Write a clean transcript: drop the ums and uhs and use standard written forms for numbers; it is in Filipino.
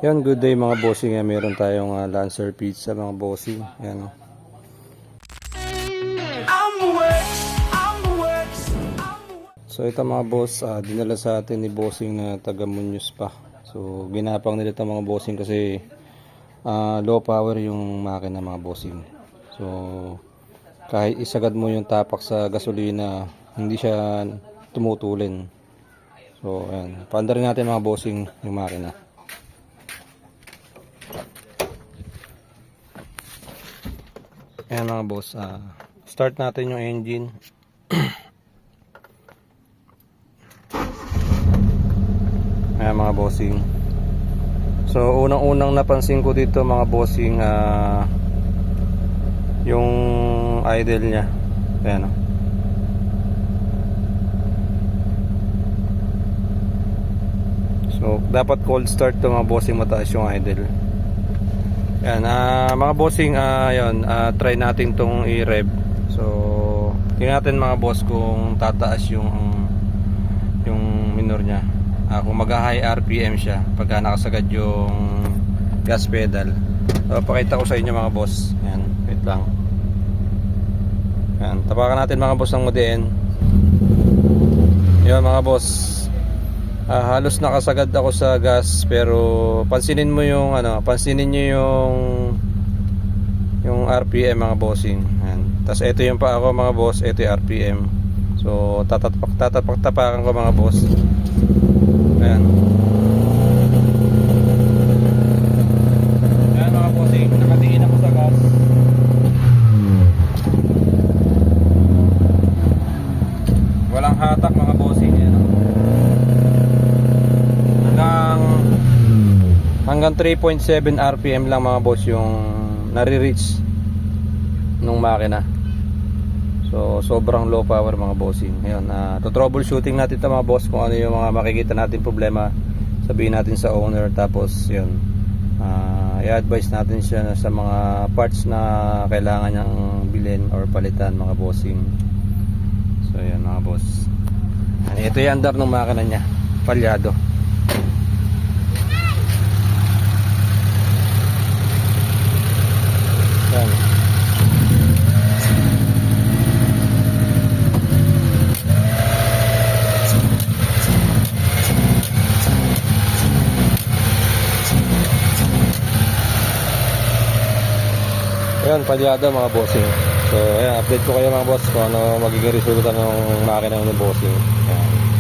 Yan, good day mga bossing. Meron tayong Lancer pizza mga bossing. Yan. So ito mga boss, dinala sa atin ni bossing na taga Muñoz pa. So ginapang nila ito mga bossing kasi low power yung makina mga bossing. So kahit isagad mo yung tapak sa gasolina, hindi siya tumutulin. So ayan, paandarin natin mga bossing yung makina. Ayan mga boss, start natin yung engine. Ayan mga bossing. So unang-unang napansin ko dito mga bossing, yung idle nya. Ayan. So dapat cold start to mga bossing, mataas yung idle. Ayan, mga bossing, try natin tong i-rev. So tingnan natin mga boss kung tataas yung minor nya, kung mag-high RPM siya pagka nakasagad yung gas pedal. So pakita ko sa inyo mga boss. Ayan, wait lang. Ayan, tapakan natin mga boss ng modiin. Yun mga boss, halos nakasagad ako sa gas, pero pansinin mo yung pansinin niyo yung RPM mga bossing. Ayan. Tapos ito yung pa ako mga boss, ito yung RPM. So tatapak-tapakan ko mga boss. Ayan. Ayan mga bossing, nakatingin ako sa gas. Walang hatak mga bossing. Ayan. Hanggang 3.7 RPM lang mga boss yung nare-reach nung makina. So sobrang low power mga bossing. Ngayon, to-troubleshooting natin ito mga boss, kung ano yung mga makikita natin problema, sabihin natin sa owner. Tapos yun, i-advise natin siya sa mga parts na kailangan niyang bilhin or palitan mga bossing. So yun mga boss, ito yung andar ng makina niya, palyado. Yan. Ayan, palyado mga bossing. So ayan, update ko kayo mga boss kung ano magiging resulta ng makina ng bossing. Ayan.